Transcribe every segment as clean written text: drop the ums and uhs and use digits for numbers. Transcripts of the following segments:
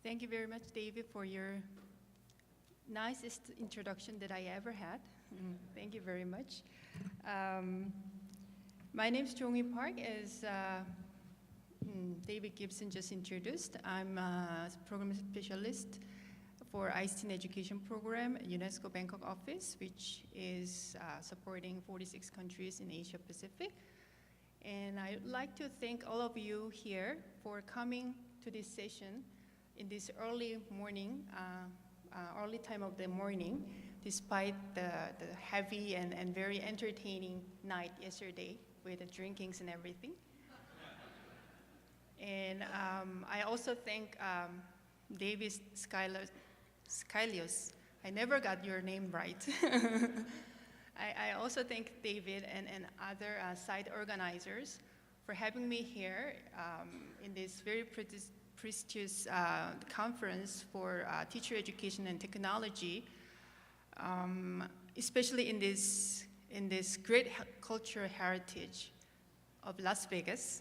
Thank you very much, David, for your nicest introduction that I ever had. Thank you very much. My name is Jongwhi Park, as David Gibson just introduced. I'm a program specialist for ICT Education Program at UNESCO Bangkok office, which is supporting 46 countries in Asia Pacific. And I'd like to thank all of you here for coming to this session in this early morning, early time of the morning, despite the heavy and very entertaining night yesterday with the drinkings and everything. And I also thank David Skylios. I never got your name right. I also thank David and other site organizers for having me here in this very prestigious conference for teacher education and technology, especially in this great cultural heritage of Las Vegas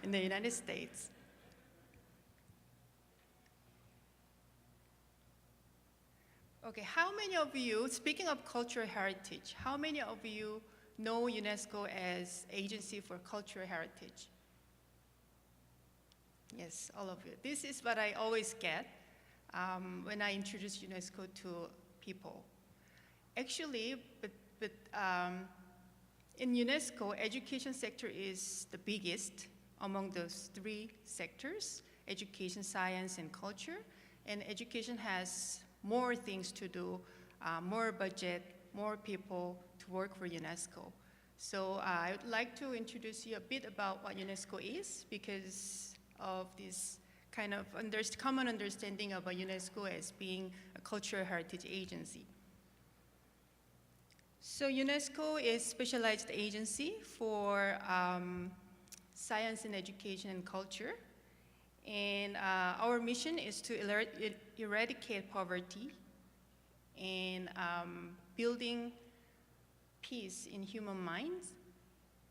in the United States. Okay, how many of you, speaking of cultural heritage, how many of you know UNESCO as Agency for Cultural Heritage? Yes, all of you. This is what I always get when I introduce UNESCO to people. Actually, in UNESCO, education sector is the biggest among those three sectors: education, science, and culture. And education has more things to do, more budget, more people to work for UNESCO. So I would like to introduce you a bit about what UNESCO is, because of this kind of common understanding of UNESCO as being a cultural heritage agency. So UNESCO is a specialized agency for science and education and culture. And our mission is to eradicate poverty and building peace in human minds.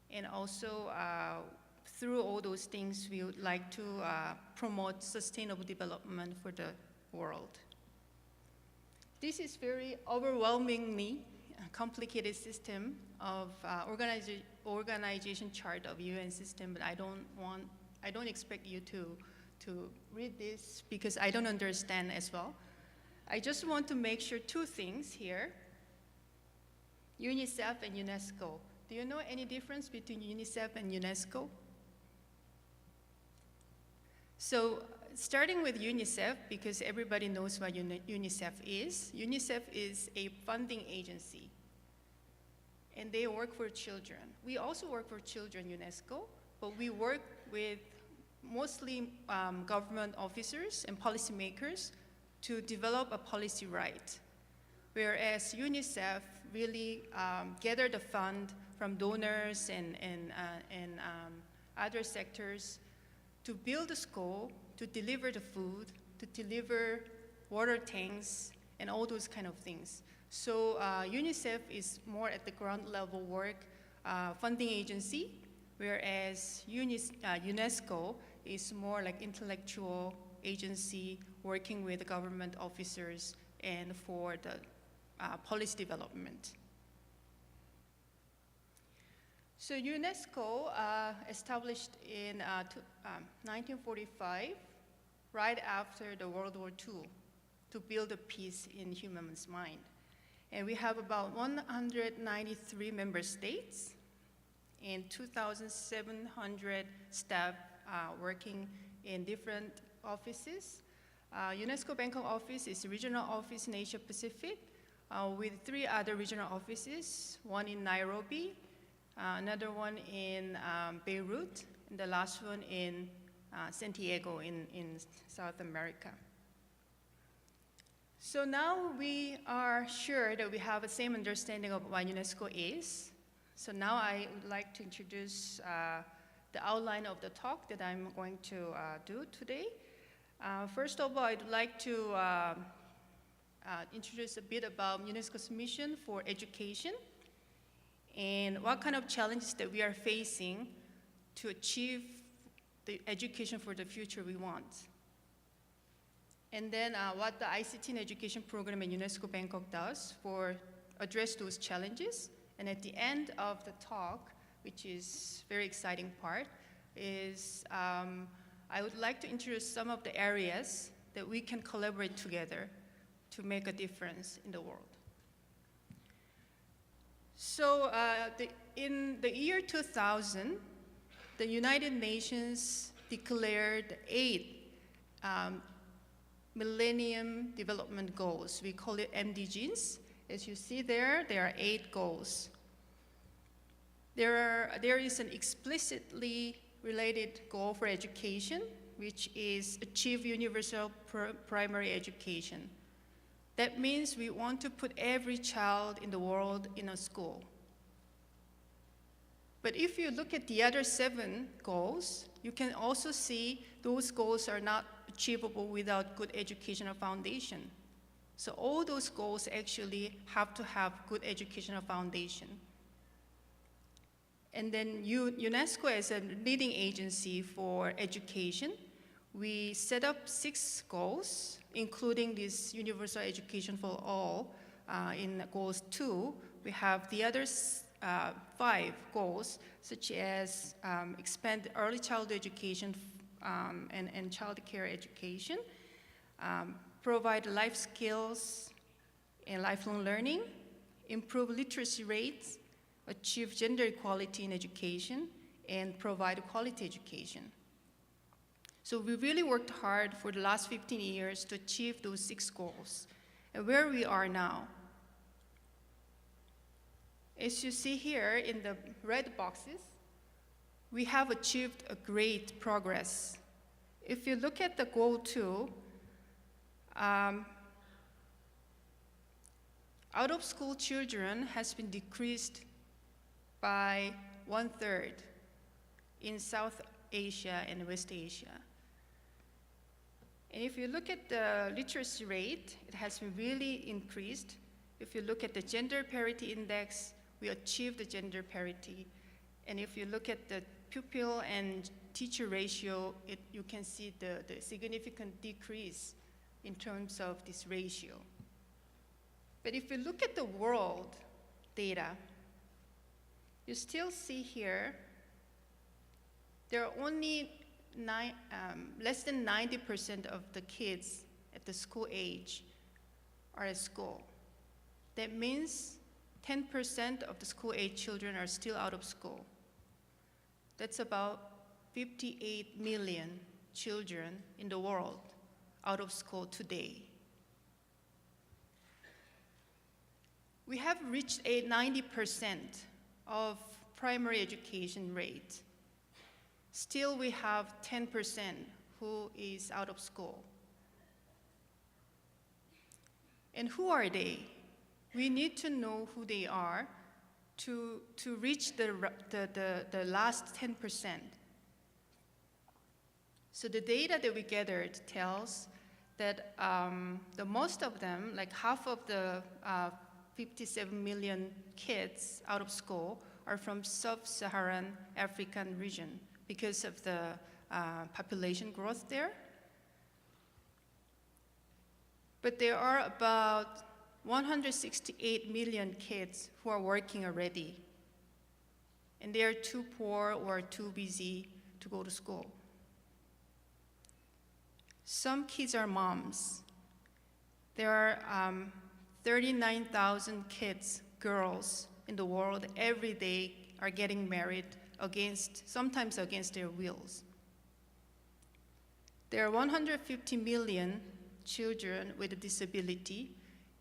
And also, through all those things, we would like to promote sustainable development for the world. This is very overwhelmingly complicated system of organization chart of UN system, but I don't expect you to read this because I don't understand as well. I just want to make sure two things here: UNICEF and UNESCO. Do you know any difference between UNICEF and UNESCO? So starting with UNICEF, because everybody knows what UNICEF is. UNICEF is a funding agency, and they work for children. We also work for children, UNESCO, but we work with mostly government officers and policymakers to develop a policy right, whereas UNICEF really gather the fund from donors and other sectors to build a school, to deliver the food, to deliver water tanks, and all those kind of things. So UNICEF is more at the ground level work funding agency, whereas UNESCO is more like intellectual agency working with government officers and for the policy development. So UNESCO established in 1945, right after the World War II, to build a peace in humans' mind. And we have about 193 member states and 2,700 staff working in different offices. UNESCO Bangkok office is a regional office in Asia Pacific with 3 other regional offices, one in Nairobi, another one in Beirut, and the last one in San Diego in South America. So now we are sure that we have the same understanding of what UNESCO is. So now I would like to introduce the outline of the talk that I'm going to do today. First of all, I'd like to introduce a bit about UNESCO's mission for education and what kind of challenges that we are facing to achieve the education for the future we want. and then what the ICT in Education Program in UNESCO Bangkok does for address those challenges. And at the end of the talk, which is very exciting part, is I would like to introduce some of the areas that we can collaborate together to make a difference in the world. So in the year 2000, the United Nations declared 8 Millennium Development Goals. We call it MDGs. As you see there are 8 goals. There is an explicitly related goal for education, which is achieve universal primary education. That means we want to put every child in the world in a school. But if you look at the other 7 goals, you can also see those goals are not achievable without good educational foundation. So all those goals actually have to have good educational foundation. And then UNESCO, as a leading agency for education, we set up 6 goals, including this universal education for all. In goals 2, we have the other 5 goals, such as expand early childhood education and child care education, provide life skills and lifelong learning, improve literacy rates, achieve gender equality in education, and provide quality education. So we really worked hard for the last 15 years to achieve those 6 goals. And where we are now, as you see here in the red boxes, we have achieved a great progress. If you look at the goal 2, out-of-school children has been decreased by 1/3 in South Asia and West Asia. And if you look at the literacy rate, it has been really increased. If you look at the gender parity index, we achieved the gender parity. And if you look at the pupil and teacher ratio, you can see the significant decrease in terms of this ratio. But if you look at the world data, you still see here, there are only less than 90% of the kids at the school age are at school. That means 10% of the school age children are still out of school. That's about 58 million children in the world out of school today. We have reached a 90% of primary education rate. Still, we have 10% who is out of school. And who are they? We need to know who they are to reach the last 10%. So the data that we gathered tells that the most of them, like half of the 57 million kids out of school, are from sub-Saharan African region because of the population growth there. But there are about 168 million kids who are working already, and they are too poor or too busy to go to school. Some kids are moms. There are 39,000 kids, girls in the world every day are getting married sometimes against their wills. There are 150 million children with a disability,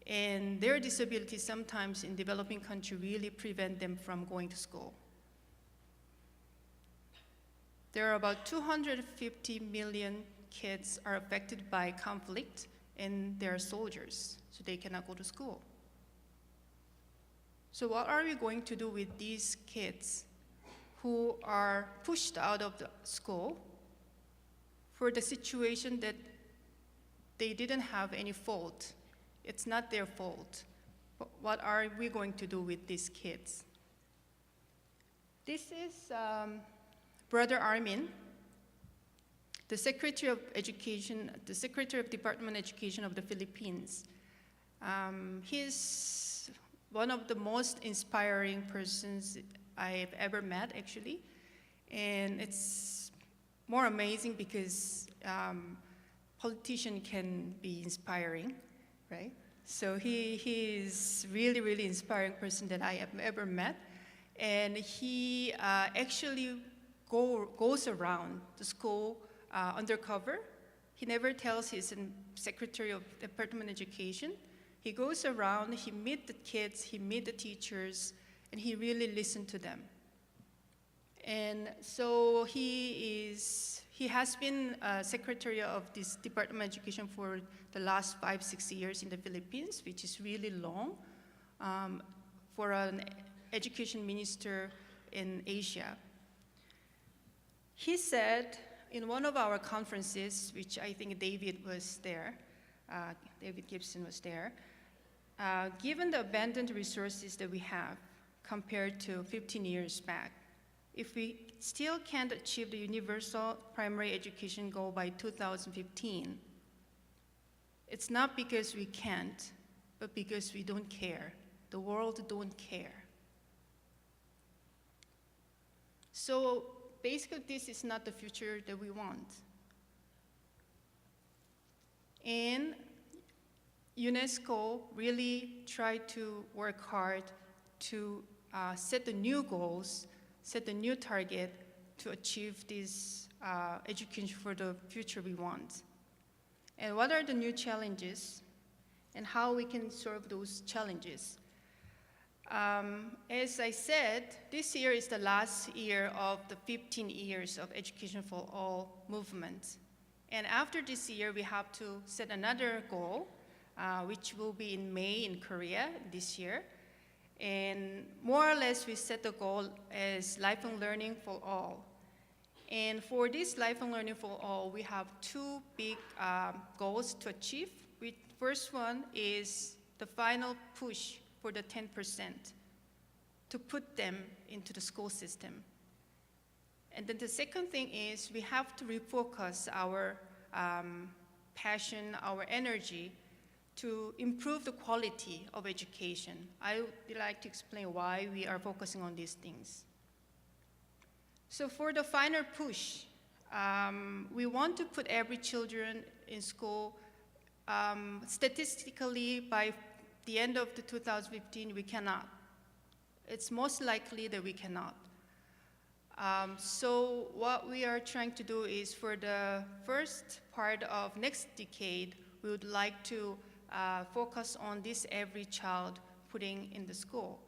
and their disability sometimes in developing countries really prevent them from going to school. There are about 250 million kids are affected by conflict, and they're soldiers, so they cannot go to school. So what are we going to do with these kids who are pushed out of the school for the situation that they didn't have any fault? It's not their fault. But what are we going to do with these kids? This is Brother Armin, the Secretary of Education, the Secretary of Department of Education of the Philippines. He's one of the most inspiring persons I've ever met, actually. And it's more amazing because politician can be inspiring, right? So he is really, really inspiring person that I have ever met. And he actually goes around the school undercover. He never tells he's a Secretary of Department of Education. He goes around, he meets the kids, he meets the teachers, and he really listens to them. And so he has been Secretary of this Department of Education for the last 5-6 years in the Philippines, which is really long for an education minister in Asia. He said in one of our conferences, which I think David was there, David Gibson was there, given the abundant resources that we have compared to 15 years back, if we still can't achieve the universal primary education goal by 2015, it's not because we can't, but because we don't care. The world don't care. So basically, this is not the future that we want. And UNESCO really tried to work hard to set the new goals, set the new target to achieve this education for the future we want. And what are the new challenges and how we can solve those challenges? As I said, this year is the last year of the 15 years of Education for All movement. And after this year, we have to set another goal, which will be in May in Korea this year. And more or less, we set the goal as lifelong learning for all. And for this lifelong learning for all, we have two big goals to achieve. First one is the final push for the 10% to put them into the school system. And then the second thing is we have to refocus our passion, our energy to improve the quality of education. I would like to explain why we are focusing on these things. So for the final push, we want to put every children in school. Statistically, by the end of the 2015, we cannot. It's most likely that we cannot. So what we are trying to do is for the first part of next decade, we would like to focus on this every child putting in the school.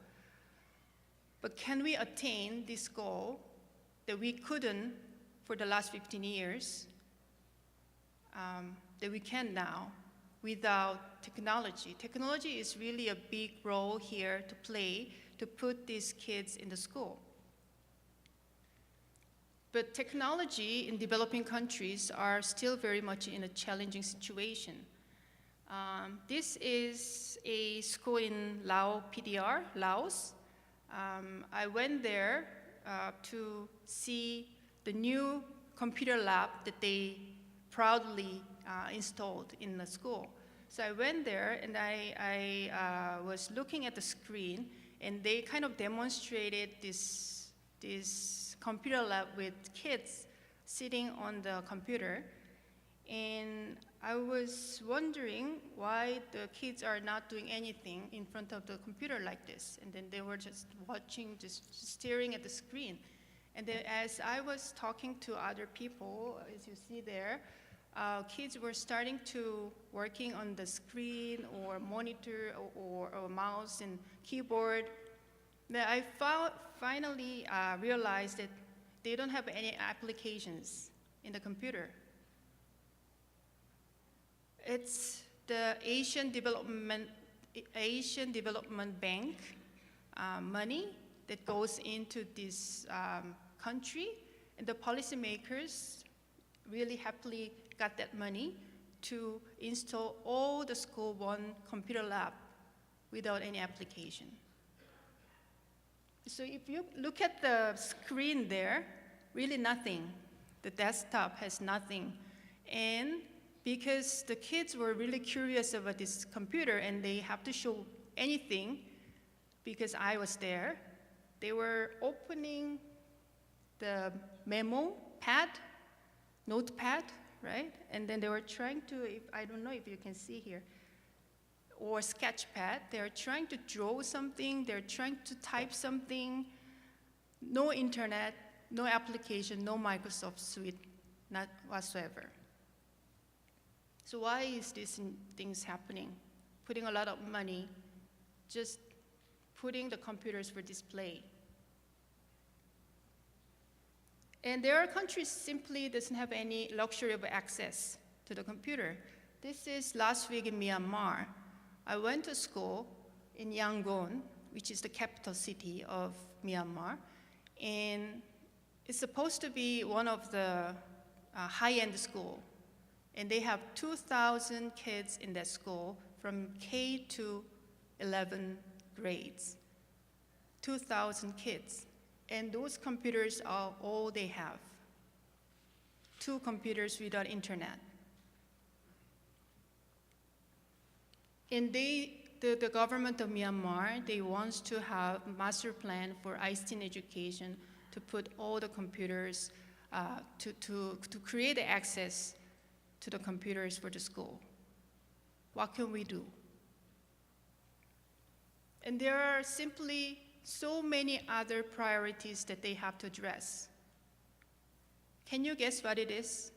But can we attain this goal that we couldn't for the last 15 years, that we can now without technology? Technology is really a big role here to play to put these kids in the school. But technology in developing countries are still very much in a challenging situation. This is a school in Lao PDR, Laos. I went there to see the new computer lab that they proudly installed in the school. So I went there and I was looking at the screen, and they kind of demonstrated this computer lab with kids sitting on the computer. And I was wondering why the kids are not doing anything in front of the computer like this. And then they were just watching, just staring at the screen. And then as I was talking to other people, as you see there, kids were starting to working on the screen or monitor or mouse and keyboard. Then I finally realized that they don't have any applications in the computer. It's the Asian Development Bank money that goes into this country, and the policymakers really happily got that money to install all the school one computer lab without any application. So if you look at the screen there, really nothing. The desktop has nothing. And because the kids were really curious about this computer and they have to show anything, because I was there, they were opening the memo pad, notepad, right? And then they were trying to, I don't know if you can see here, or sketch pad. They're trying to draw something, they're trying to type something. No internet, no application, no Microsoft Suite, not whatsoever. So why is these things happening? Putting a lot of money, just putting the computers for display. And there are countries simply doesn't have any luxury of access to the computer. This is last week in Myanmar. I went to school in Yangon, which is the capital city of Myanmar, and it's supposed to be one of the high-end school. And they have 2,000 kids in that school from K to 11 grades. 2,000 kids. And those computers are all they have. 2 computers without internet. And the government of Myanmar, they want to have a master plan for ICT education to put all the computers, to create access to the computers for the school. What can we do? And there are simply so many other priorities that they have to address. Can you guess what it is?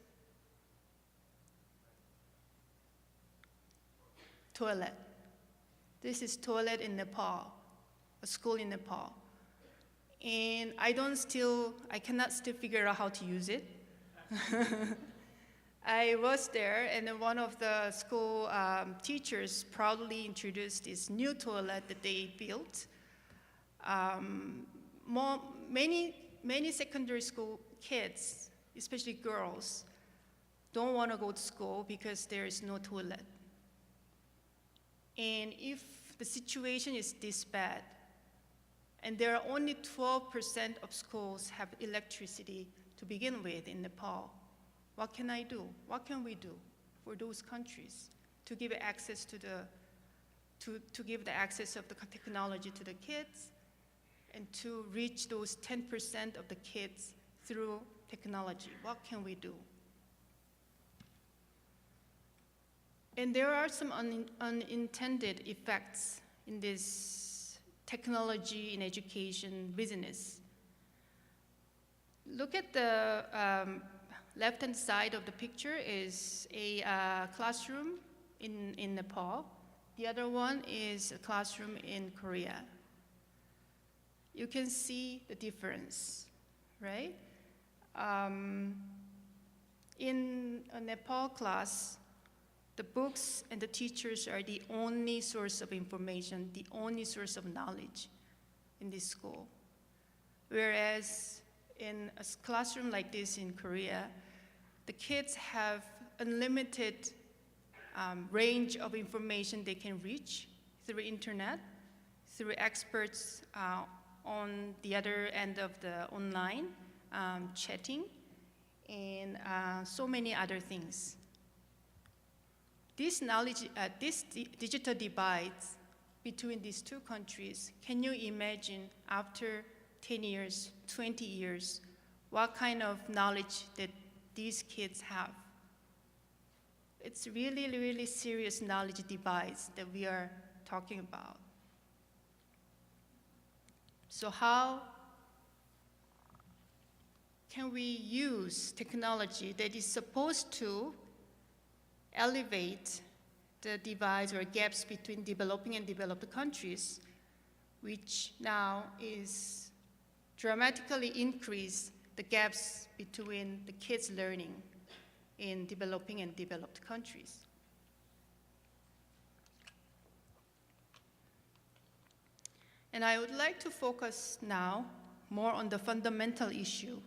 Toilet. This is toilet in Nepal, a school in Nepal. And I cannot still figure out how to use it. I was there, and then one of the school teachers proudly introduced this new toilet that they built. Many secondary school kids, especially girls, don't want to go to school because there is no toilet. And if the situation is this bad, and there are only 12% of schools have electricity to begin with in Nepal, what can I do? What can we do for those countries to give access to give the access of the technology to the kids and to reach those 10% of the kids through technology? What can we do? And there are some unintended effects in this technology in education business. Look at the left-hand side of the picture is a classroom in Nepal. The other one is a classroom in Korea. You can see the difference, right? In a Nepal class, the books and the teachers are the only source of information, the only source of knowledge in this school. Whereas in a classroom like this in Korea, the kids have unlimited range of information they can reach through internet, through experts on the other end of the online chatting, and so many other things. This knowledge, this digital divide between these two countries, can you imagine after 10 years, 20 years, what kind of knowledge that these kids have? It's really, really serious knowledge divides that we are talking about. So how can we use technology that is supposed to elevate the divides or gaps between developing and developed countries, which now is dramatically increase the gaps between the kids learning in developing and developed countries? And I would like to focus now more on the fundamental issue.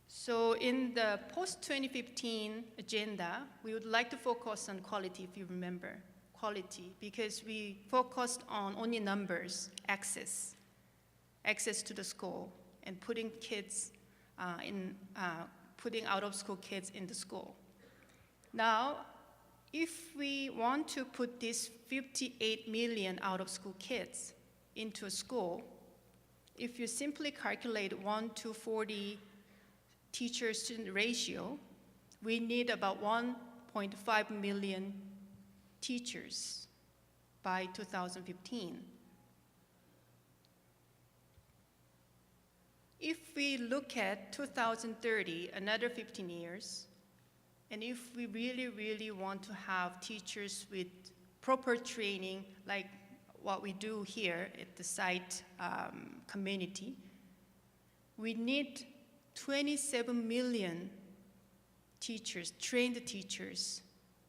So in the post-2015 agenda, we would like to focus on quality, if you remember, quality, because we focused on only numbers, access to the school. and putting out-of-school kids into school. Now, if we want to put these 58 million out-of-school kids into a school, if you simply calculate 1 to 40 teacher-student ratio, we need about 1.5 million teachers by 2015. If we look at 2030, another 15 years, and if we really, really want to have teachers with proper training, like what we do here at the site community, we need 27 million teachers, trained teachers,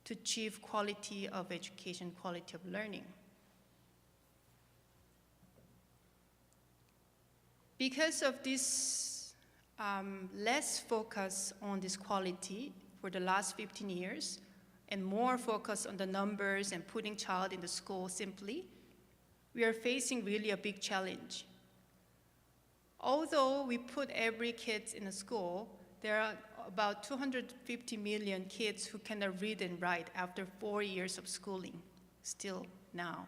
to achieve quality of education, quality of learning. Because of this less focus on this quality for the last 15 years, and more focus on the numbers and putting child in the school simply, we are facing really a big challenge. Although we put every kid in a school, there are about 250 million kids who cannot read and write after 4 years of schooling, still now.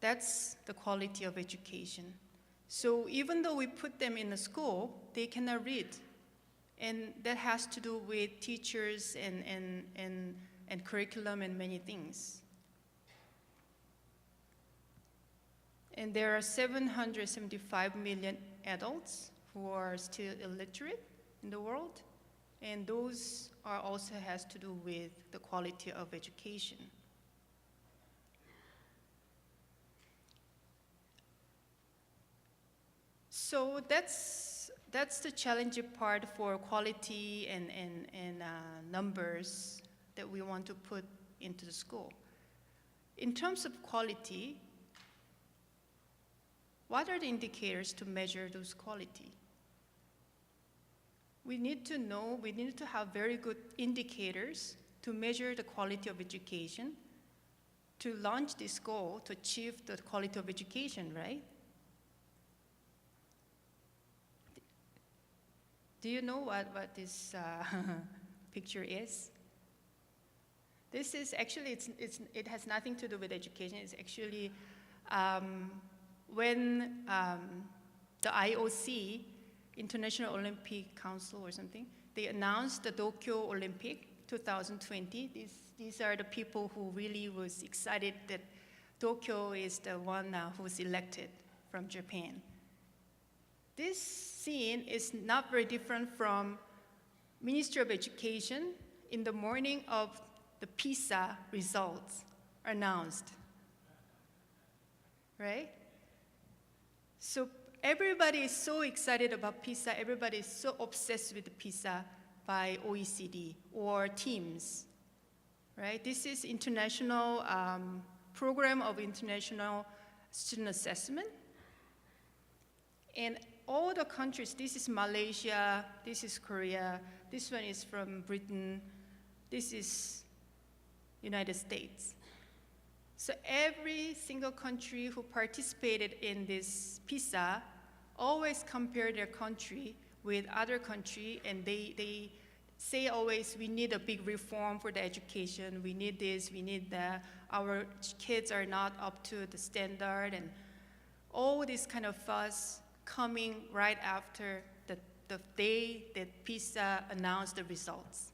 That's the quality of education. So even though we put them in a school, they cannot read. And that has to do with teachers and curriculum and many things. And there are 775 million adults who are still illiterate in the world, and those are also has to do with the quality of education. So that's the challenging part for quality and numbers that we want to put into the school. In terms of quality, what are the indicators to measure those quality? We need to know, we need to have very good indicators to measure the quality of education, to launch this goal, to achieve the quality of education, right? Do you know what this picture is? This is actually, it has nothing to do with education. It's actually when the IOC, International Olympic Council or something, they announced the Tokyo Olympic 2020. These are the people who really was excited that Tokyo is the one who's elected from Japan. This scene is not very different from Ministry of Education in the morning of the PISA results announced, right? So everybody is so excited about PISA, everybody is so obsessed with the PISA by OECD or TEAMS, right? This is international program of international student assessment. And all the countries, this is Malaysia, this is Korea, this one is from Britain, this is United States. So every single country who participated in this PISA always compare their country with other country, and they say always, we need a big reform for the education, we need this, we need that, our kids are not up to the standard, and all this kind of fuss coming right after the day that PISA announced the results.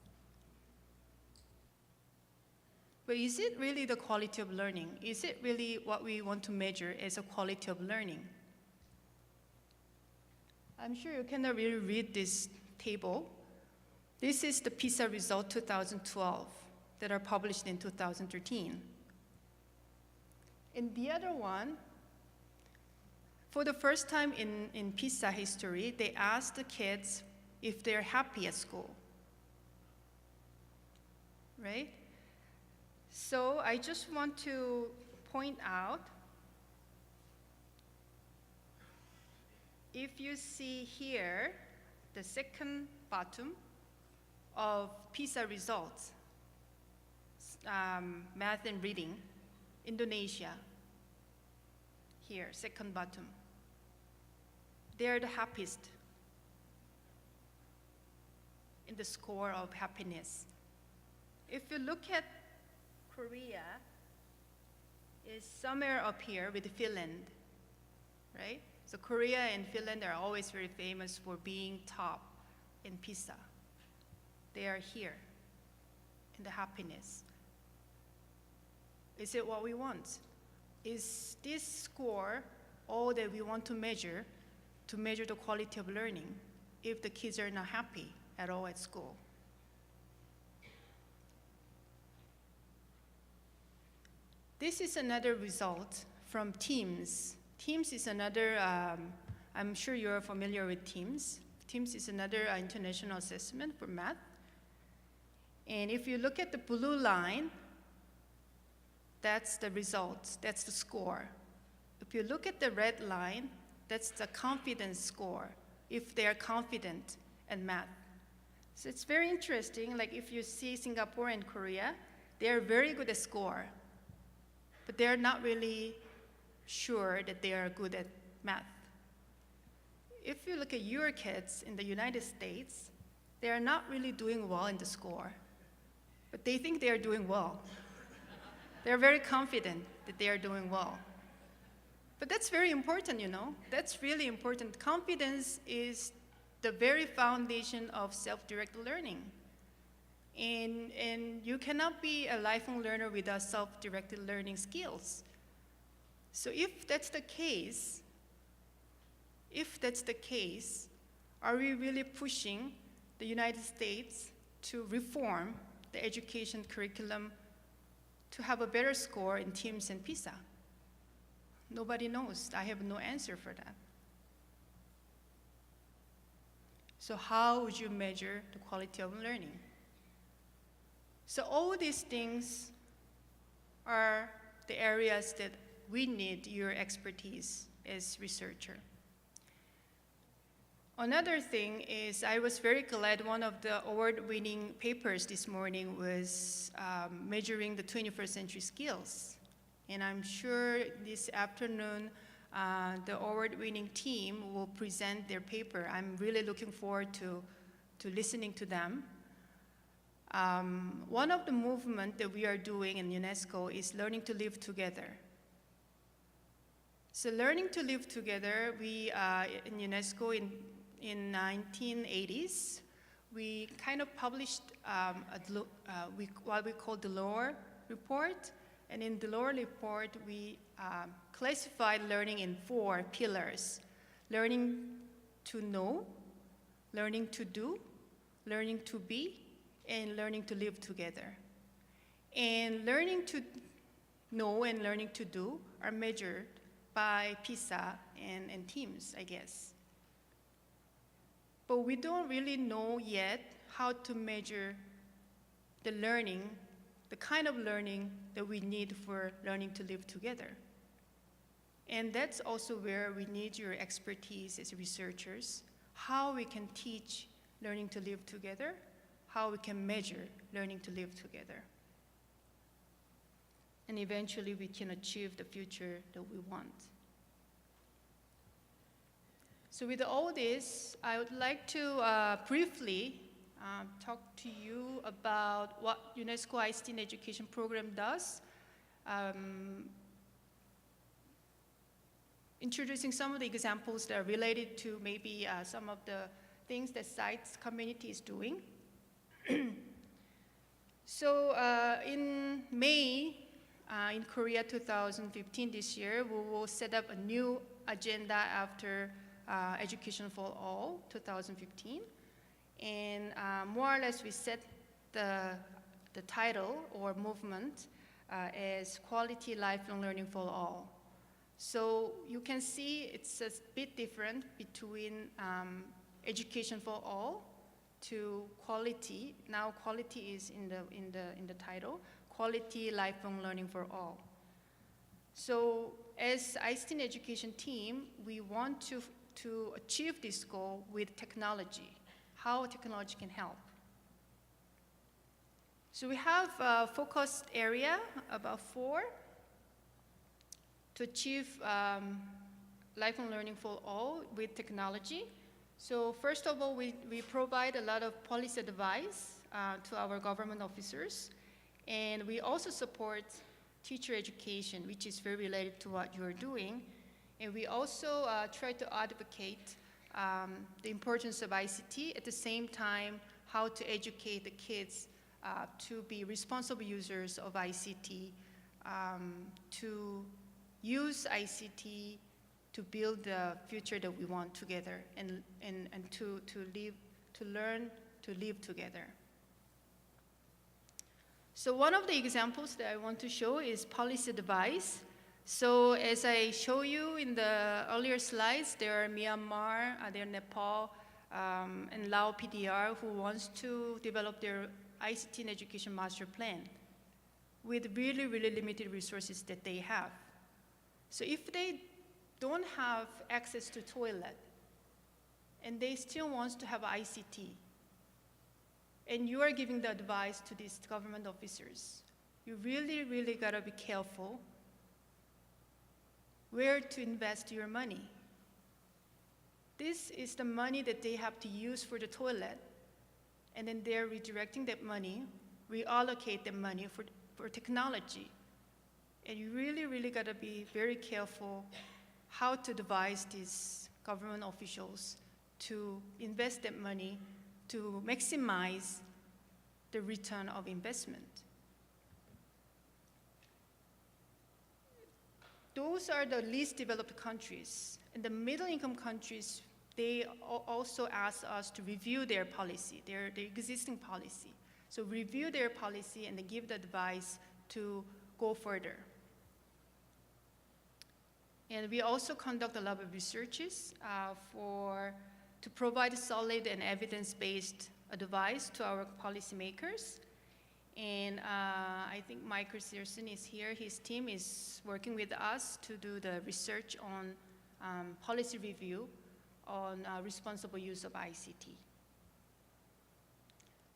But is it really the quality of learning? Is it really what we want to measure as a quality of learning? I'm sure you cannot really read this table. This is the PISA result 2012 that are published in 2013. And the other one, for the first time in PISA history, they asked the kids if they're happy at school, right? So I just want to point out, if you see here, the second bottom of PISA results, math and reading, Indonesia, here, second bottom. they are the happiest in the score of happiness. If you look at Korea, is somewhere up here with Finland, right? So Korea and Finland are always very famous for being top in PISA. They are here in the happiness. Is it what we want? Is this score all that we want to measure the quality of learning if the kids are not happy at all at school? This is another result from TEAMS. TEAMS is another, I'm sure you're familiar with TEAMS. TEAMS is another international assessment for math. And if you look at the blue line, that's the results, that's the score. If you look at the red line, that's the confidence score, if they are confident in math. So it's very interesting, like if you see Singapore and Korea, they are very good at score, but they're not really sure that they are good at math. If you look at your kids in the United States, they are not really doing well in the score, but they think they are doing well. They're very confident that they are doing well. But that's very important, you know. That's really important. Confidence is the very foundation of self-directed learning. And you cannot be a lifelong learner without self-directed learning skills. So if that's the case, are we really pushing the United States to reform the education curriculum to have a better score in TEAMS and PISA? Nobody knows. I have no answer for that. So how would you measure the quality of learning? So all these things are the areas that we need your expertise as researcher. Another thing is I was very glad one of the award-winning papers this morning was measuring the 21st century skills. And I'm sure this afternoon the award-winning team will present their paper. I'm really looking forward to listening to them. One of the movements that we are doing in UNESCO is learning to live together. So learning to live together, we in UNESCO in 1980s, we kind of published what we call the Lower Report. And in the Lower Report, we classified learning in 4 pillars: learning to know, learning to do, learning to be, and learning to live together. And learning to know and learning to do are measured by PISA and TEAMS, I guess. But we don't really know yet how to measure the learning, the kind of learning that we need for learning to live together. And that's also where we need your expertise as researchers, how we can teach learning to live together, how we can measure learning to live together. And eventually we can achieve the future that we want. So with all this, I would like to briefly talk to you about what UNESCO ICT Education Program does, introducing some of the examples that are related to maybe some of the things that science community is doing. So in May, in Korea 2015 this year, we will set up a new agenda after Education for All 2015. And more or less we set the title or movement as Quality Lifelong Learning for All. So you can see it's a bit different between Education for All to quality. Now quality is in the title, Quality Lifelong Learning for All. So as ICT Education team, we want to achieve this goal with technology, how technology can help. So we have a focused area, about 4, to achieve lifelong learning for all with technology. So first of all, we provide a lot of policy advice to our government officers, and we also support teacher education, which is very related to what you're doing. And we also try to advocate the importance of ICT, at the same time, how to educate the kids to be responsible users of ICT, to use ICT to build the future that we want together, and to learn to live together. So one of the examples that I want to show is policy advice. So as I show you in the earlier slides, there are Myanmar, there are Nepal, and Lao PDR who wants to develop their ICT and education master plan with really, really limited resources that they have. So if they don't have access to toilet and they still want to have ICT, and you are giving the advice to these government officers, you really, really gotta be careful where to invest your money. This is the money that they have to use for the toilet, and then they're redirecting that money, reallocate the money for technology. And you really, really gotta be very careful how to advise these government officials to invest that money to maximize the return of investment. Those are the least developed countries. And the middle-income countries, they also ask us to review their policy, their existing policy. So review their policy and then give the advice to go further. And we also conduct a lot of researches to provide solid and evidence-based advice to our policymakers. And I think Michael Searson is here. His team is working with us to do the research on policy review on responsible use of ICT.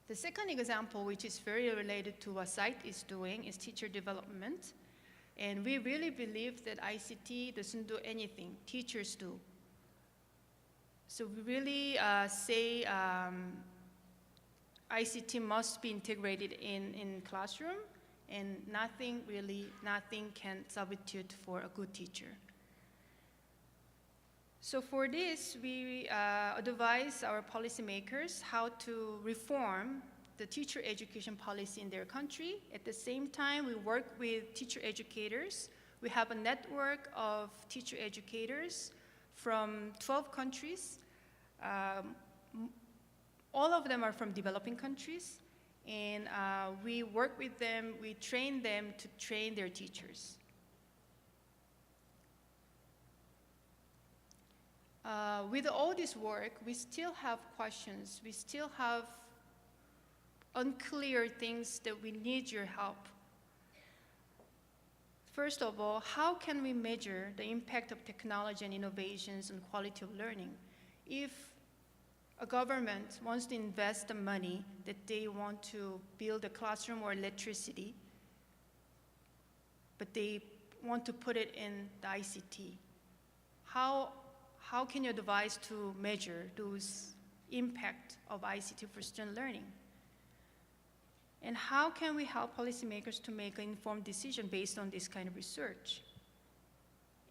The second example, which is very related to what SITE is doing, is teacher development. And we really believe that ICT doesn't do anything, teachers do. So we really say ICT must be integrated in classroom, and nothing can substitute for a good teacher. So for this, we advise our policymakers how to reform the teacher education policy in their country. At the same time, we work with teacher educators. We have a network of teacher educators from 12 countries. All of them are from developing countries, and we work with them, we train them to train their teachers. With all this work, we still have questions. We still have unclear things that we need your help. First of all, how can we measure the impact of technology and innovations on quality of learning? If a government wants to invest the money that they want to build a classroom or electricity, but they want to put it in the ICT, how can you advise to measure those impact of ICT for student learning? And how can we help policymakers to make an informed decision based on this kind of research?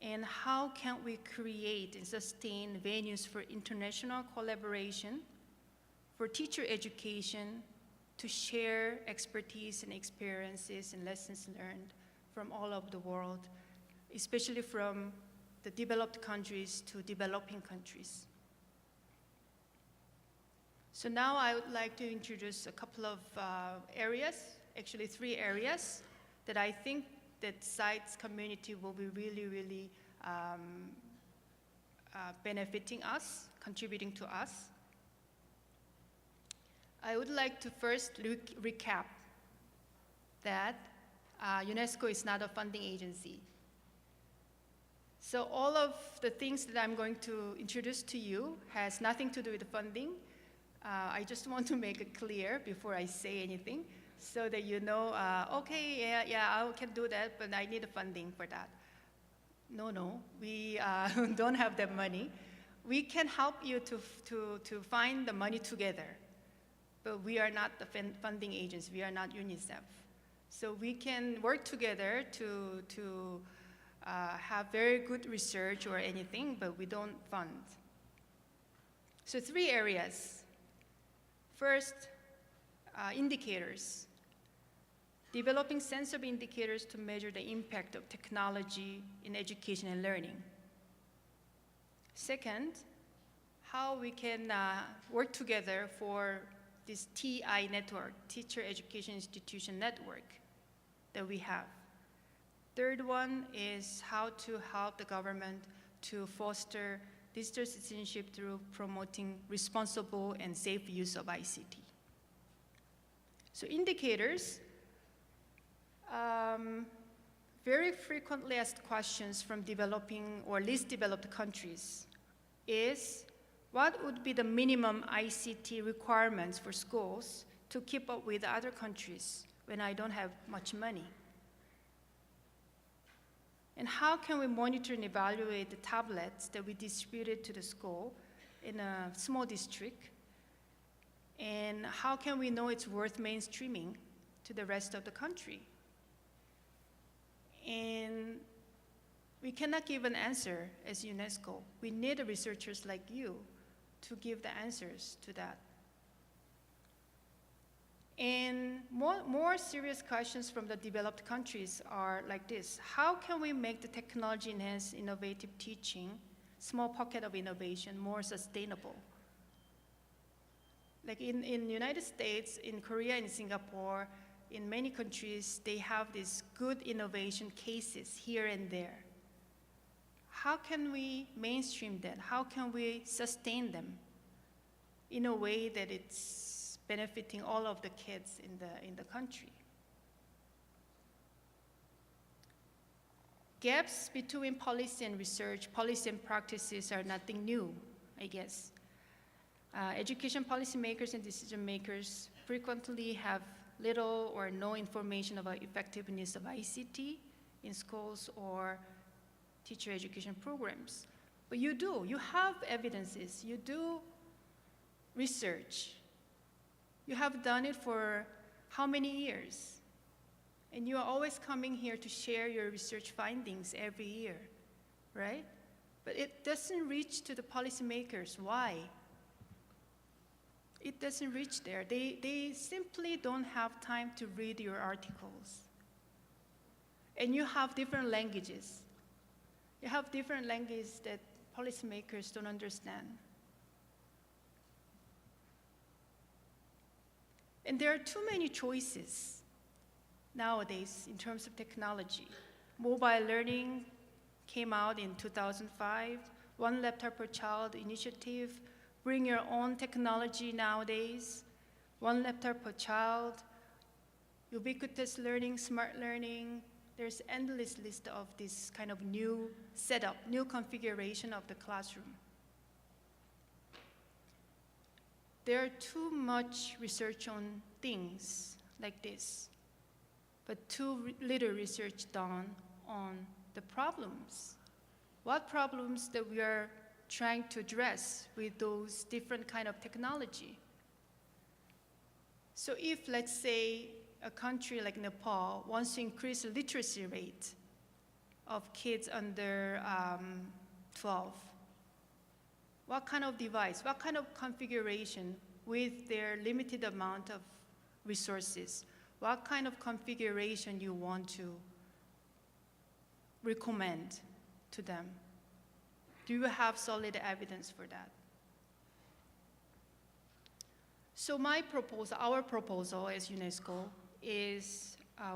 And how can we create and sustain venues for international collaboration, for teacher education, to share expertise and experiences and lessons learned from all over the world, especially from the developed countries to developing countries. So now I would like to introduce a couple of areas, actually 3 areas, that I think that SITE's community will be really, really benefiting us, contributing to us. I would like to first recap that UNESCO is not a funding agency. So all of the things that I'm going to introduce to you has nothing to do with funding. I just want to make it clear before I say anything so that you know, okay, yeah, I can do that, but I need funding for that. no, we don't have that money. We can help you to find the money together, but we are not the funding agency. We are not UNICEF. So we can work together to have very good research or anything, but we don't fund. So 3 areas. First, indicators. Developing sense of indicators to measure the impact of technology in education and learning. Second, how we can work together for this TI network, Teacher Education Institution Network, that we have. Third one is how to help the government to foster digital citizenship through promoting responsible and safe use of ICT. So indicators, very frequently asked questions from developing or least developed countries is, what would be the minimum ICT requirements for schools to keep up with other countries when I don't have much money? And how can we monitor and evaluate the tablets that we distributed to the school in a small district? And how can we know it's worth mainstreaming to the rest of the country? And we cannot give an answer as UNESCO. We need researchers like you to give the answers to that. And more serious questions from the developed countries are like this. How can we make the technology-enhanced innovative teaching, small pocket of innovation, more sustainable? Like in United States, in Korea, in Singapore, in many countries, they have these good innovation cases here and there. How can we mainstream that? How can we sustain them in a way that it's benefiting all of the kids in the country? Gaps between policy and research, policy and practices are nothing new, I guess. Education policymakers and decision makers frequently have little or no information about effectiveness of ICT in schools or teacher education programs. But you do, you have evidences, you do research. You have done it for how many years? And you are always coming here to share your research findings every year, right? But it doesn't reach to the policymakers. Why? It doesn't reach there. They simply don't have time to read your articles. And you have different languages. You have different languages that policymakers don't understand. And there are too many choices nowadays in terms of technology. Mobile learning came out in 2005, one laptop per child initiative, bring your own technology nowadays, one laptop per child, ubiquitous learning, smart learning. There's endless list of this kind of new setup, new configuration of the classroom. There are too much research on things like this, but too little research done on the problems. What problems that we are trying to address with those different kind of technology? So if, let's say, a country like Nepal wants to increase the literacy rate of kids under 12, what kind of device, what kind of configuration with their limited amount of resources, what kind of configuration you want to recommend to them? Do you have solid evidence for that? So my proposal, our proposal as UNESCO is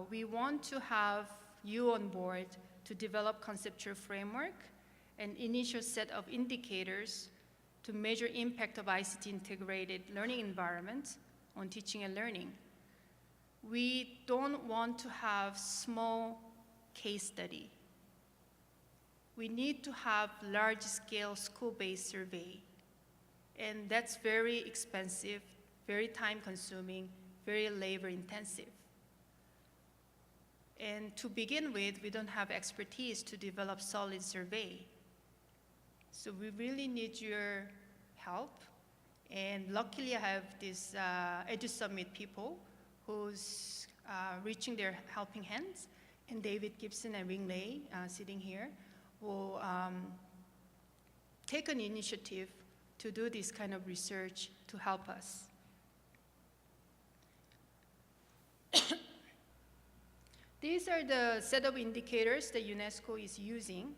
we want to have you on board to develop conceptual framework and initial set of indicators to measure impact of ICT integrated learning environment on teaching and learning. We don't want to have small case study. We need to have large-scale school-based survey. And that's very expensive, very time-consuming, very labor-intensive. And to begin with, we don't have expertise to develop solid survey. So we really need your help. And luckily, I have this EduSummit people who's reaching their helping hands. And David Gibson and Wing Lei, sitting here, will take an initiative to do this kind of research to help us. These are the set of indicators that UNESCO is using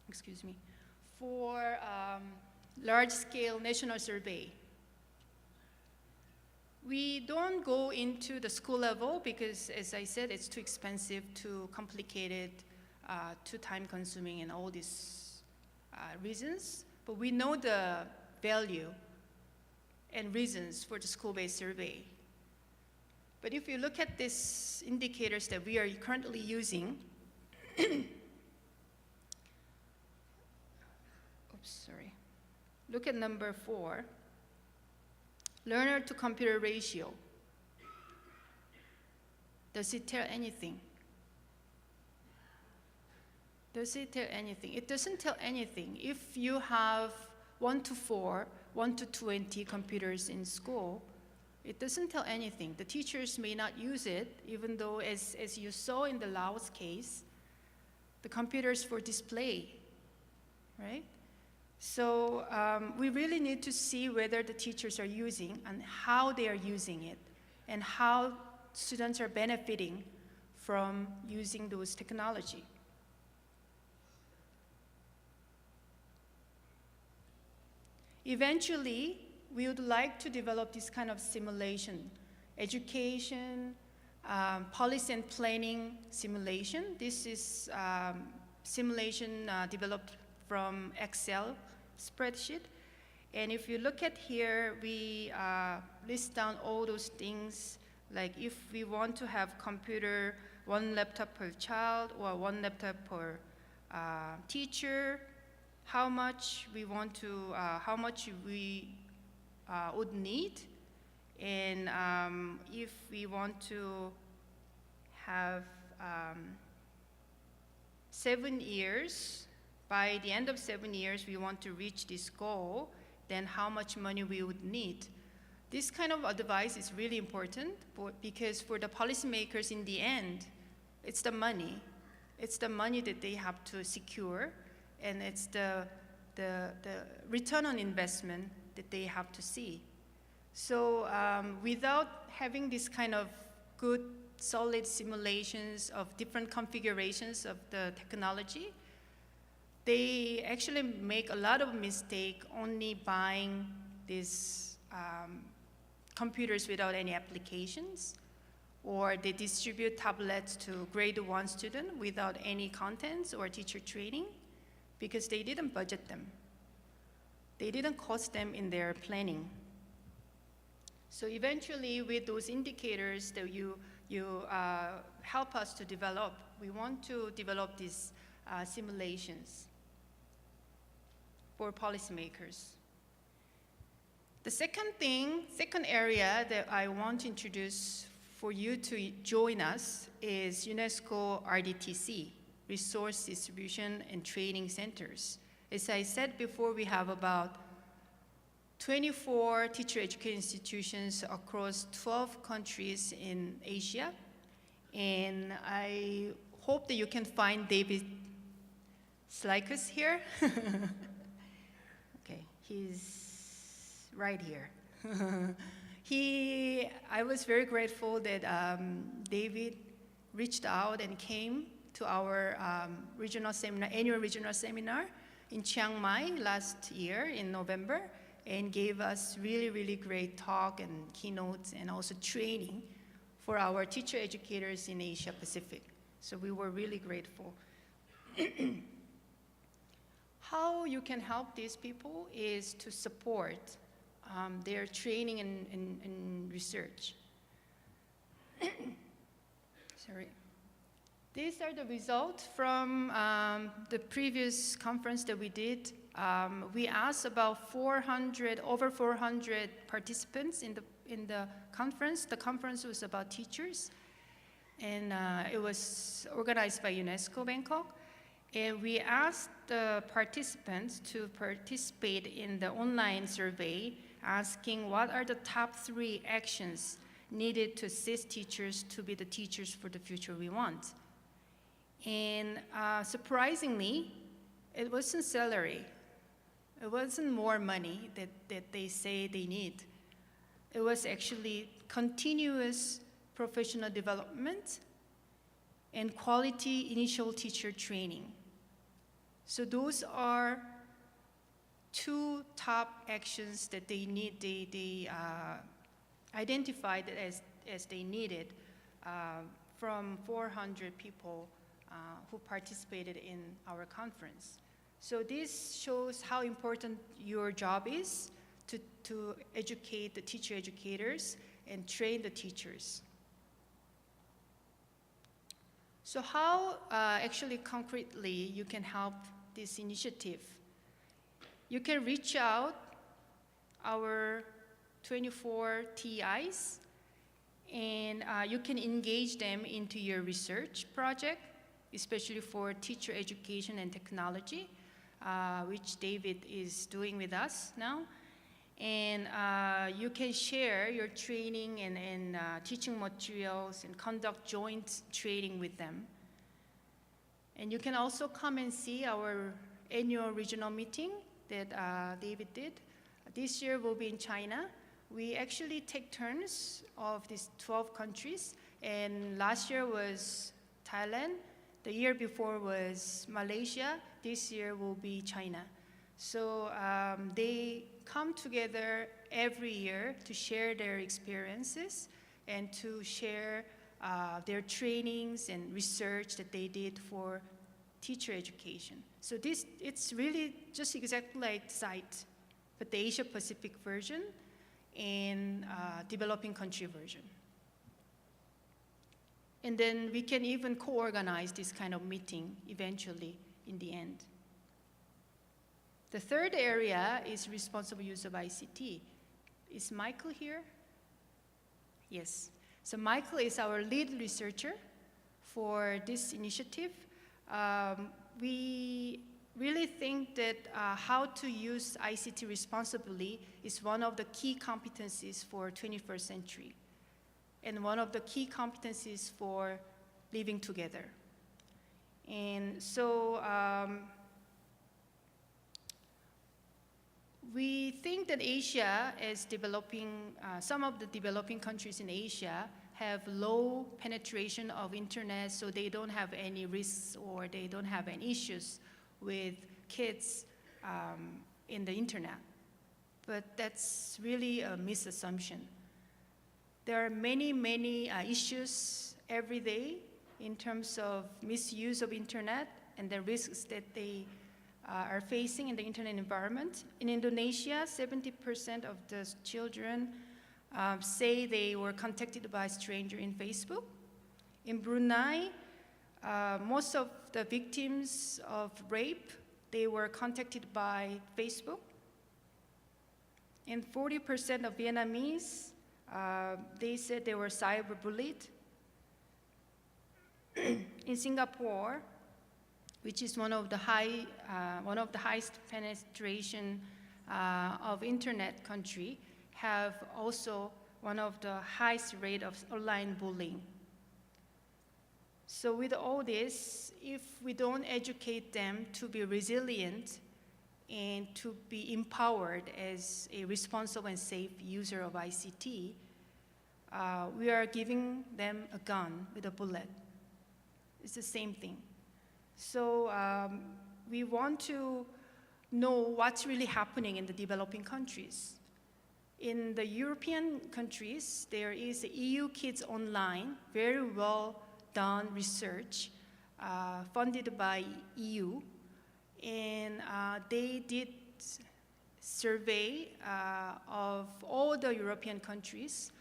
excuse me, for large-scale national survey. We don't go into the school level because, as I said, it's too expensive, too complicated, too time-consuming, and all these reasons. But we know the value and reasons for the school-based survey. But if you look at these indicators that we are currently using, look at number 4, learner to computer ratio. Does it tell anything? Does it tell anything? It doesn't tell anything. If you have 1 to 4, 1 to 20 computers in school, it doesn't tell anything. The teachers may not use it, even though, as you saw in the Laos case, the computers for display, right? So we really need to see whether the teachers are using and how they are using it, and how students are benefiting from using those technology. Eventually, we would like to develop this kind of simulation, education, policy and planning simulation. This is simulation developed from Excel spreadsheet. And if you look at here, we list down all those things, like if we want to have computer, 1 laptop per child or 1 laptop per teacher, how much we want to, how much we would need, and if we want to have 7 years, by the end of 7 years we want to reach this goal, then how much money we would need. This kind of advice is really important because for the policymakers in the end, it's the money. It's the money that they have to secure, and it's the return on investment that they have to see. So without having this kind of good, solid simulations of different configurations of the technology, they actually make a lot of mistake only buying these computers without any applications, or they distribute tablets to grade 1 student without any contents or teacher training because they didn't budget them. They didn't cost them in their planning. So eventually, with those indicators that you help us to develop, we want to develop these simulations for policymakers. The second area that I want to introduce for you to join us is UNESCO RDTC, Resource Distribution and Training Centers. As I said before, we have about 24 teacher education institutions across 12 countries in Asia. And I hope that you can find David Slykus here. Okay, he's right here. I was very grateful that David reached out and came to our annual regional seminar in Chiang Mai last year in November, and gave us really, really great talk and keynotes and also training for our teacher educators in Asia Pacific. So we were really grateful. How you can help these people is to support their training and research. Sorry. These are the results from the previous conference that we did. We asked about over 400 participants in the conference. The conference was about teachers. and it was organized by UNESCO Bangkok. And we asked the participants to participate in the online survey, asking what are the top 3 actions needed to assist teachers to be the teachers for the future we want. And surprisingly, it wasn't salary. It wasn't more money that they say they need. It was actually continuous professional development and quality initial teacher training. So those are 2 top actions that they need. They identified as they needed from 400 people who participated in our conference. So this shows how important your job is to educate the teacher educators and train the teachers. So how actually concretely you can help this initiative? You can reach out our 24 TIs, and you can engage them into your research project, especially for teacher education and technology, which David is doing with us now. And you can share your training and teaching materials and conduct joint training with them. And you can also come and see our annual regional meeting that David did. This year will be in China. We actually take turns of these 12 countries, and last year was Thailand, the year before was Malaysia, this year will be China. So they come together every year to share their experiences and to share their trainings and research that they did for teacher education. So it's really just exactly like SITE, but the Asia Pacific version and developing country version. And then we can even co-organize this kind of meeting eventually in the end. The third area is responsible use of ICT. Is Michael here? Yes. So Michael is our lead researcher for this initiative. We really think that how to use ICT responsibly is one of the key competencies for 21st century and one of the key competencies for living together. And so we think that Asia is developing, some of the developing countries in Asia have low penetration of internet, so they don't have any risks or they don't have any issues with kids in the internet. But that's really a misassumption. There are many issues every day in terms of misuse of internet and the risks that they are facing in the internet environment. In Indonesia, 70% of the children say they were contacted by a stranger in Facebook. In Brunei, most of the victims of rape, they were contacted by Facebook. And 40% of Vietnamese, they said they were cyberbullied. In Singapore, which is one of the highest penetration of internet country, have also one of the highest rate of online bullying. So with all this, if we don't educate them to be resilient and to be empowered as a responsible and safe user of ICT, we are giving them a gun with a bullet. It's the same thing. So we want to know what's really happening in the developing countries. In the European countries, there is a EU Kids Online, very well done research funded by EU, and they did survey of all the European countries,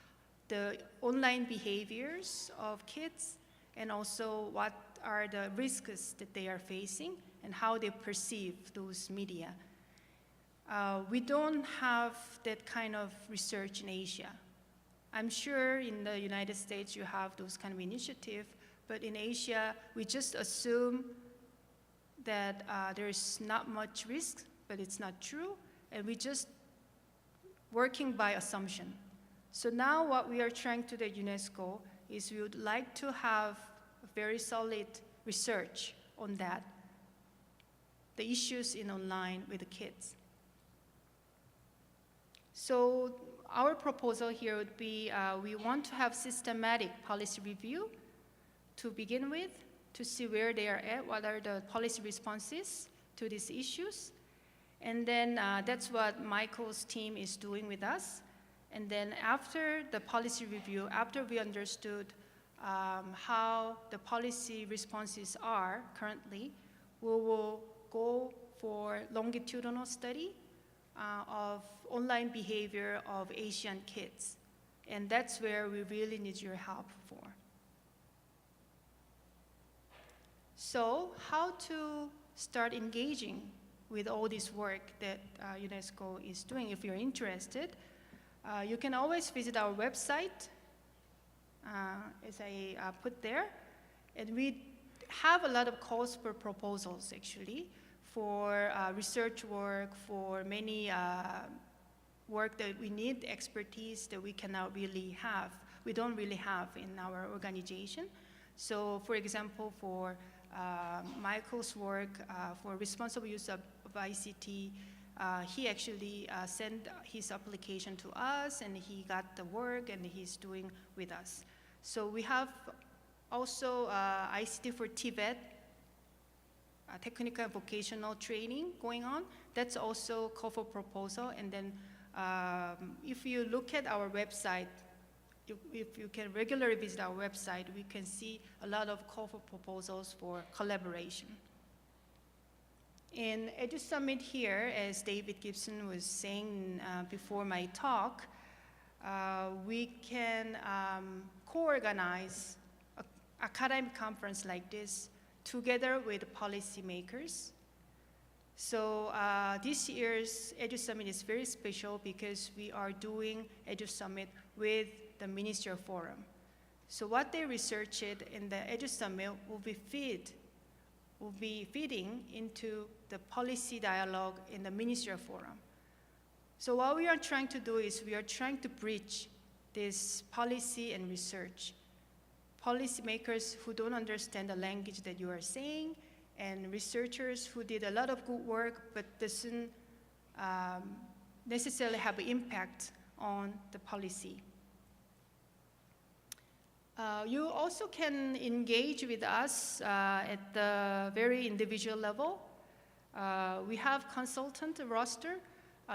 the online behaviors of kids, and also what are the risks that they are facing and how they perceive those media. We don't have that kind of research in Asia. I'm sure in the United States you have those kind of initiative, but in Asia, we just assume that there's not much risk, but it's not true, and we just working by assumption. So now what we are trying to do at UNESCO is we would like to have a very solid research on that, the issues in online with the kids. So our proposal here would be we want to have systematic policy review to begin with, to see where they are at, what are the policy responses to these issues. And then that's what Michael's team is doing with us. And then after the policy review, after we understood how the policy responses are currently, we will go for longitudinal study of online behavior of Asian kids. And that's where we really need your help for. So how to start engaging with all this work that UNESCO is doing? If you're interested, you can always visit our website, as I put there. And we have a lot of calls for proposals, actually, for research work, for many work that we need, expertise that we cannot really have, we don't really have in our organization. So, for example, for Michael's work for responsible use of ICT, he actually sent his application to us, and he got the work, and he's doing with us. So we have also ICT for Tibet, technical and vocational training going on. That's also call for proposal. And then if you look at our website, if you can regularly visit our website, we can see a lot of call for proposals for collaboration. In Edu Summit here, as David Gibson was saying before my talk, we can co-organize an academic conference like this together with policymakers. So this year's Edu Summit is very special because we are doing Edu Summit with the Ministerial Forum. So what they researched in the Edu Summit will be feeding into the policy dialogue in the Ministerial Forum. So what we are trying to do is we are trying to bridge this policy and research. Policymakers who don't understand the language that you are saying, and researchers who did a lot of good work but doesn't necessarily have an impact on the policy. You also can engage with us at the very individual level. We have consultant roster.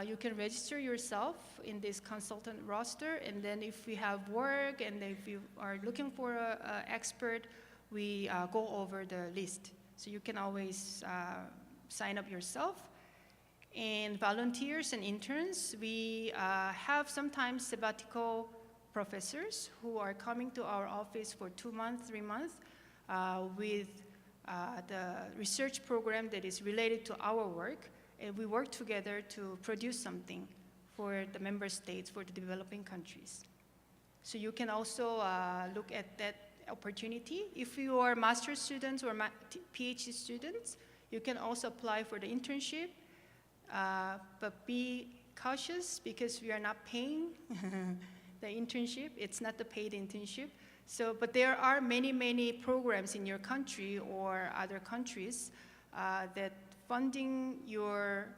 You can register yourself in this consultant roster, and then if we have work and if you are looking for an expert, we go over the list. So you can always sign up yourself. And volunteers and interns, we have sometimes sabbatical professors who are coming to our office for 2 months, 3 months with the research program that is related to our work, and we work together to produce something for the member states, for the developing countries. So you can also look at that opportunity. If you are master's students or PhD students, you can also apply for the internship, but be cautious because we are not paying the internship. It's not the paid internship. So, but there are many, many programs in your country or other countries that funding your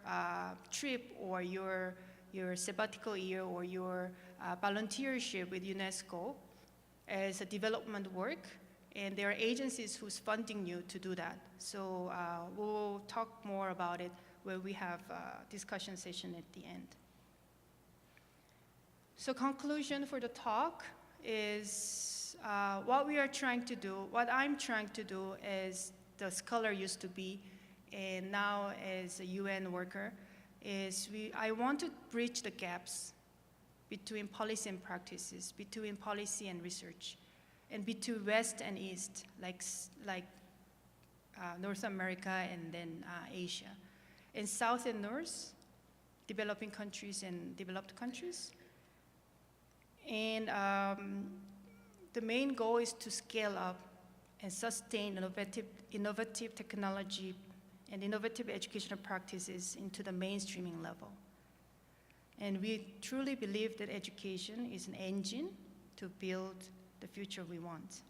trip or your sabbatical year or your volunteership with UNESCO as a development work, and there are agencies who's funding you to do that. So we'll talk more about it when we have a discussion session at the end. So conclusion for the talk is what we are trying to do, what I'm trying to do as the scholar used to be, and now as a UN worker, is I want to bridge the gaps between policy and practices, between policy and research, and between West and East, like North America and then Asia, and South and North, developing countries and developed countries. And the main goal is to scale up and sustain innovative technology and innovative educational practices into the mainstreaming level. And we truly believe that education is an engine to build the future we want.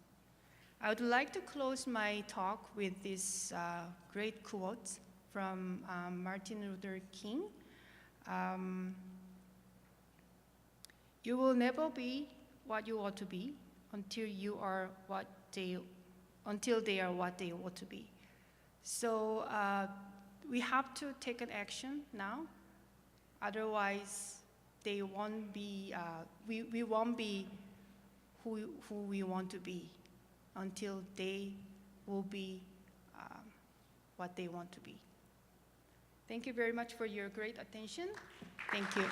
I would like to close my talk with this great quote from Martin Luther King. You will never be what you ought to be until they are what they ought to be. So we have to take an action now. Otherwise, they won't be. We won't be who we want to be until they will be what they want to be. Thank you very much for your great attention. Thank you.